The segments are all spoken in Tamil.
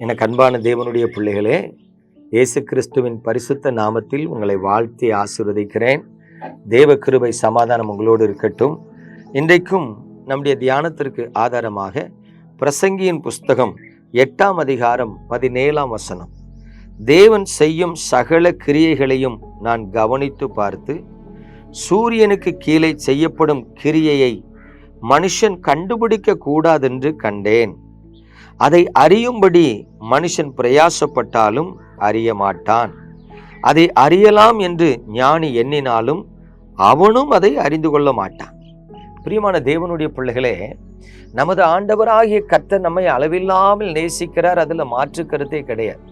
எனக்கு அன்பான தேவனுடைய பிள்ளைகளே, இயேசு கிறிஸ்துவின் பரிசுத்த நாமத்தில் உங்களை வாழ்த்தி ஆசீர்வதிக்கிறேன். தேவ கிருபை சமாதானம் உங்களோடு இருக்கட்டும். இன்றைக்கும் நம்முடைய தியானத்திற்கு ஆதாரமாக பிரசங்கியின் புஸ்தகம் 8ஆம் அதிகாரம் 17ஆம் வசனம். தேவன் செய்யும் சகல கிரியைகளையும் நான் கவனித்து பார்த்து, சூரியனுக்கு கீழே செய்யப்படும் கிரியையை மனுஷன் கண்டுபிடிக்க கூடாதென்று கண்டேன். அதை அறியும்படி மனுஷன் பிரயாசப்பட்டாலும் அறிய மாட்டான். அதை அறியலாம் என்று ஞானி எண்ணினாலும் அவனும் அதை அறிந்து கொள்ள மாட்டான். பிரியமான தேவனுடைய பிள்ளைகளே, நமது ஆண்டவராகிய கர்த்தர் நம்மை அளவில்லாமல் நேசிக்கிறார். அதுல மாற்று கருத்தே கிடையாது.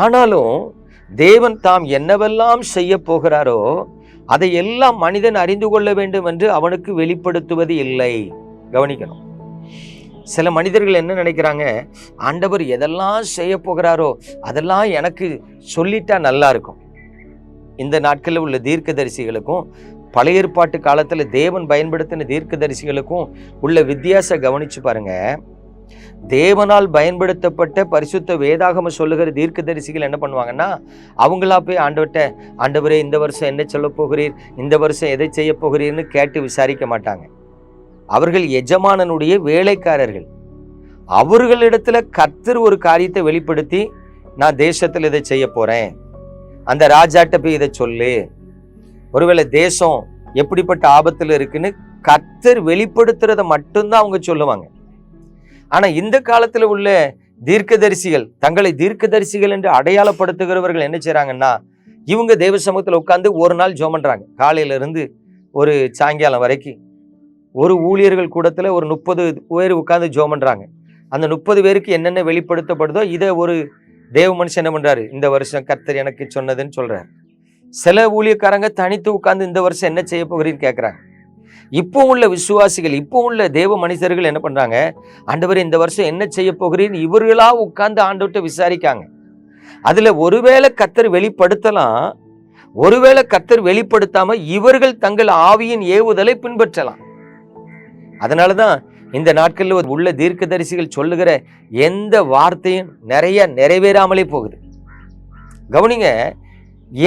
ஆனாலும் தேவன் தாம் என்னவெல்லாம் செய்ய போகிறாரோ அதை எல்லாம் மனிதன் அறிந்து கொள்ள வேண்டும் என்று அவனுக்கு வெளிப்படுத்துவது இல்லை. கவனிக்கணும். சில மனிதர்கள் என்ன நினைக்கிறாங்க, ஆண்டவர் எதெல்லாம் செய்ய போகிறாரோ அதெல்லாம் எனக்கு சொல்லிட்டா நல்லா இருக்கும். இந்த நாட்களில் உள்ள தீர்க்கதரிசிகளுக்கும் பழைய ஏற்பாட்டு காலத்தில் தேவன் பயன்படுத்தின தீர்க்கதரிசிகளுக்கும் உள்ள வித்தியாசம் கவனிச்சு பாருங்க. தேவனால் பயன்படுத்தப்பட்ட பரிசுத்த வேதாகம சொல்லுகிற தீர்க்கதரிசிகள் என்ன பண்ணுவாங்கன்னா, அவங்களா போய் ஆண்டவரே இந்த வருஷம் என்ன சொல்ல போகிறீர், இந்த வருஷம் எதை செய்ய போகிறீர்னு கேட்டு விசாரிக்க மாட்டாங்க. அவர்கள் எஜமானனுடைய வேலைக்காரர்கள். அவர்களிடத்துல கர்த்தர் ஒரு காரியத்தை வெளிப்படுத்தி, நான் தேசத்தில் இதை செய்ய போறேன், அந்த ராஜாட்ட போய் இதை சொல்லு, ஒருவேளை தேசம் எப்படிப்பட்ட ஆபத்துல இருக்குன்னு கர்த்தர் வெளிப்படுத்துறத மட்டும்தான் அவங்க சொல்லுவாங்க. ஆனா இந்த காலத்துல உள்ள தீர்க்கதரிசிகள், தங்களை தீர்க்கதரிசிகள் என்று அடையாளப்படுத்துகிறவர்கள் என்ன செய்யறாங்கன்னா, இவங்க தேவ சமூகத்துல உட்கார்ந்து ஒரு நாள் ஜெபம் பண்றாங்க. காலையில இருந்து ஒரு சாயங்காலம் வரைக்கும் ஒரு ஊழியர்கள் கூடத்துல ஒரு 30 பேர் உட்கார்ந்து ஜெபம் பண்றாங்க. அந்த 30 பேருக்கு என்னென்ன வெளிப்படுத்தப்படுதோ இதை ஒரு தேவ மனுஷன் என்ன பண்றாரு, இந்த வருஷம் கர்த்தர் எனக்கு சொன்னதுன்னு சொல்றாரு. சில ஊழியக்காரங்க தனித்து உட்கார்ந்து இந்த வருஷம் என்ன செய்ய போகிறீன்னு கேட்கறாங்க. இப்போ உள்ள விசுவாசிகள், இப்போ உள்ள தேவ மனுஷர்கள் என்ன பண்றாங்க, ஆண்டவர் இந்த வருஷம் என்ன செய்ய போகிறீன்னு இவர்களா உட்கார்ந்து ஆண்டவர்கிட்ட விசாரிக்காங்க. அதுல ஒருவேளை கர்த்தர் வெளிப்படுத்தலாம், ஒருவேளை கர்த்தர் வெளிப்படுத்தாம இவர்கள் தங்கள் ஆவியின் ஏவுதலை பின்பற்றலாம். அதனாலதான் இந்த நாட்களில் உள்ள தீர்க்கதரிசிகள் சொல்லுகிற எந்த வார்த்தையும் நிறைவேறாமலே போகுது. கவனிங்க,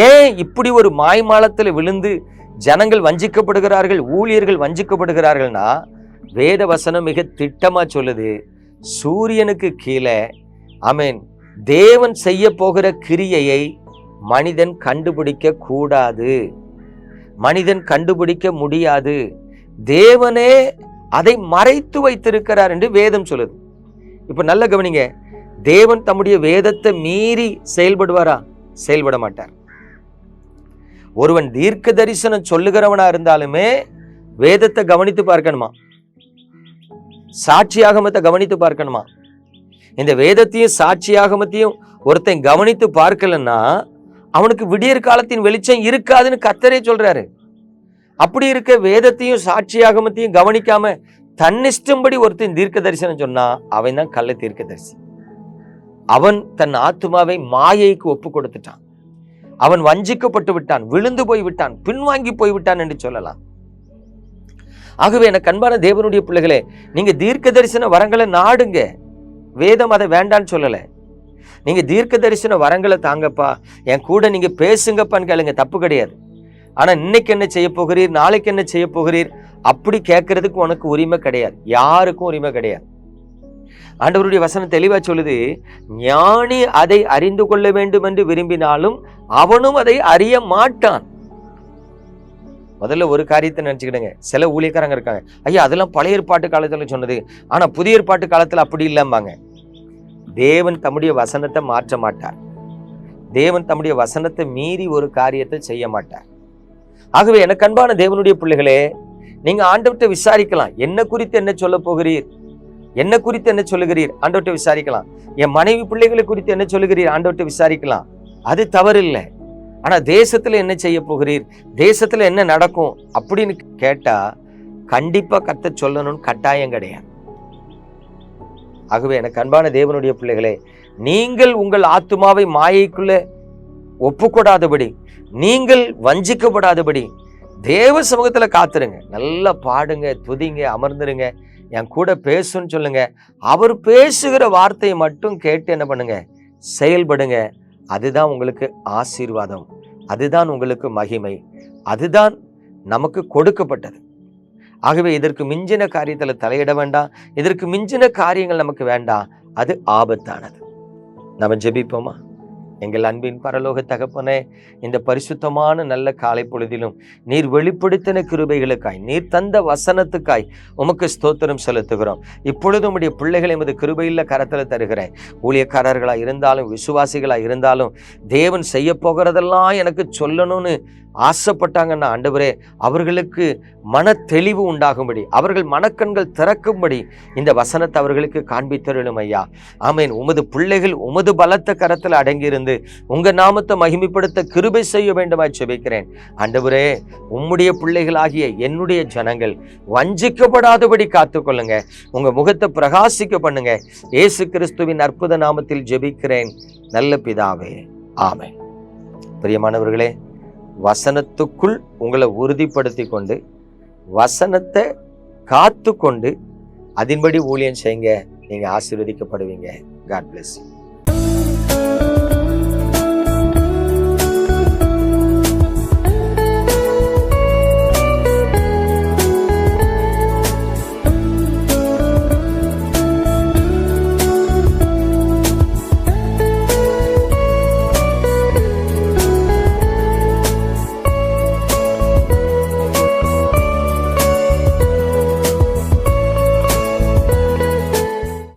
ஏன் இப்படி ஒரு மாய்மாலத்துல விழுந்து ஜனங்கள் வஞ்சிக்கப்படுகிறார்கள், ஊழியர்கள் வஞ்சிக்கப்படுகிறார்கள்னா, வேத வசனம் மிக திட்டமா சொல்லுது, சூரியனுக்கு கீழே தேவன் செய்ய போகிற கிரியையை மனிதன் கண்டுபிடிக்க கூடாது, மனிதன் கண்டுபிடிக்க முடியாது. தேவனே அதை மறைத்து வைத்திருக்கிறார் என்று வேதம் சொல்லுது. இப்ப நல்ல கவனிங்க, தேவன் தம்முடைய வேதத்தை மீறி செயல்படுவாரா? செயல்பட மாட்டார். ஒருவன் தீர்க்க தரிசனம் சொல்லுகிறவனா இருந்தாலுமே வேதத்தை கவனித்து பார்க்கணுமா, சாட்சியாகமத்தை கவனித்து பார்க்கணுமா. இந்த வேதத்தையும் சாட்சியாகமத்தையும் ஒருத்தன் கவனித்து பார்க்கலன்னா அவனுக்கு விடியற் காலத்தின் வெளிச்சம் இருக்காதுன்னு கர்த்தரே சொல்றாரு. அப்படி இருக்க வேதத்தையும் சாட்சியாகமத்தையும் கவனிக்காம தன்னிஷ்டம்படி ஒருத்தன் தீர்க்க தரிசனம் சொன்னா அவன் தான் கள்ள தீர்க்க தரிசி. அவன் தன் ஆத்துமாவை மாயைக்கு ஒப்பு கொடுத்துட்டான். அவன் வஞ்சிக்கப்பட்டு விட்டான், விழுந்து போய் விட்டான், பின்வாங்கி போய் விட்டான் என்று சொல்லலாம். ஆகவே எனக்கு அன்பான தேவனுடைய பிள்ளைகளே, நீங்க தீர்க்க தரிசன வரங்களை நாடுங்க. வேதம் அதை வேண்டான்னு சொல்லல. நீங்க தீர்க்க தரிசன வரங்களை தாங்கப்பா, என் கூட நீங்க பேசுங்கப்பான்னு கேளுங்க, தப்பு கிடையாது. ஆனா இன்னைக்கு என்ன செய்ய போகிறீர், நாளைக்கு என்ன செய்ய போகிறீர் அப்படி கேட்கறதுக்கு உனக்கு உரிமை கிடையாது, யாருக்கும் உரிமை கிடையாது. ஆண்டவருடைய வசனம் தெளிவா சொல்லுது, ஞானி அதை அறிந்து கொள்ள வேண்டும் என்று விரும்பினாலும் அவனும் அதை அறிய மாட்டான். முதல்ல ஒரு காரியத்தை நினைச்சுக்கிடுங்க. சில ஊழியக்காரங்க இருக்காங்க, ஐயா அதெல்லாம் பழைய ஏற்பாட்டு காலத்துல சொன்னது, ஆனா புதிய ஏற்பாட்டு காலத்துல அப்படி இல்லம்பாங்க. தேவன் தம்முடைய வசனத்தை மாற்ற மாட்டார். தேவன் தம்முடைய வசனத்தை மீறி ஒரு காரியத்தை செய்ய மாட்டார். ஆகவே எனக்கு அன்பான தேவனுடைய பிள்ளைகளே, நீங்க ஆண்டவர்கிட்ட விசாரிக்கலாம், என்ன குறித்து என்ன சொல்ல போகிறீர், என்ன குறித்து என்ன சொல்லுகிறீர், ஆண்டவர்கிட்ட விசாரிக்கலாம். என் மனைவி பிள்ளைகளை குறித்து என்ன சொல்லுகிறீர், ஆண்டவர்கிட்ட விசாரிக்கலாம், அது தவறு இல்லை. ஆனா தேசத்துல என்ன செய்ய போகிறீர், தேசத்துல என்ன நடக்கும் அப்படின்னு கேட்டா கண்டிப்பா கர்த்தர் சொல்லணும்னு கட்டாயம் கிடையாது. ஆகவே எனக்கு அன்பான தேவனுடைய பிள்ளைகளே, நீங்கள் உங்கள் ஆத்துமாவை மாயைக்குள்ள ஒப்புக்கொடாதபடி, நீங்கள் வஞ்சிக்கப்படாதபடி தேவ சமூகத்துல காத்துருங்க. நல்லா பாடுங்க, துதிங்க, அமர்ந்துருங்க. என் கூட பேசுன்னு சொல்லுங்க. அவர் பேசுகிற வார்த்தையை மட்டும் கேட்டு என்ன பண்ணுங்க, செயல்படுங்க. அதுதான் உங்களுக்கு ஆசீர்வாதம், அதுதான் உங்களுக்கு மகிமை, அதுதான் நமக்கு கொடுக்கப்பட்டது. ஆகவே இதற்கு மிஞ்சின காரியத்தில் தலையிட வேண்டாம், இதற்கு மிஞ்சின காரியங்கள் நமக்கு வேண்டாம், அது ஆபத்தானது. நம்ம ஜெபிப்போமா? எங்கள் அன்பின் பரலோக தகப்பனே, இந்த பரிசுத்தமான நல்ல காலை பொழுதிலும் நீர் வெளிப்படுத்தின கிருபைகளுக்காய், நீர் தந்த வசனத்துக்காய் உமக்கு ஸ்தோத்திரம் செலுத்துகிறோம். இப்பொழுது உம்முடைய பிள்ளைகளை எமது கிருபையில்ல கரத்தில் தருகிறேன். ஊழியக்காரர்களாக இருந்தாலும் விசுவாசிகளாக இருந்தாலும் தேவன் செய்ய போகிறதெல்லாம் எனக்கு சொல்லணும்னு ஆசைப்பட்டாங்கன்னா ஆண்டவரே, அவர்களுக்கு மன தெளிவு உண்டாகும்படி, அவர்கள் மனக்கண்கள் திறக்கும்படி இந்த வசனத்தை அவர்களுக்கு காண்பித்தருளும் ஐயா. ஆமேன். உமது பிள்ளைகள் உமது பலத்த கரத்தில் அடங்கியிருந்து உங்க நாமத்தை மகிமைப்படுத்த கிருபை செய்ய வேண்டுமாய் ஜெபிக்கிறேன். ஆண்டவரே, உம்முடைய பிள்ளைகளாகிய என்னுடைய ஜனங்கள் வஞ்சிக்கப்படாதபடி காத்துக்கொள்ளுங்க, உங்க முகத்தை பிரகாசிக்க பண்ணுங்க. இயேசு கிறிஸ்துவின் அற்புத நாமத்தில் ஜெபிக்கிறேன் நல்ல பிதாவே, ஆமென். பிரியமானவர்களே, வசனத்துக்குள் உங்களை உறுதிப்படுத்தி கொண்டு வசனத்தை காத்து கொண்டு அதன்படி ஊழியம் செய்யுங்க. நீங்க ஆசீர்வதிக்கப்படுவீங்க. God bless you.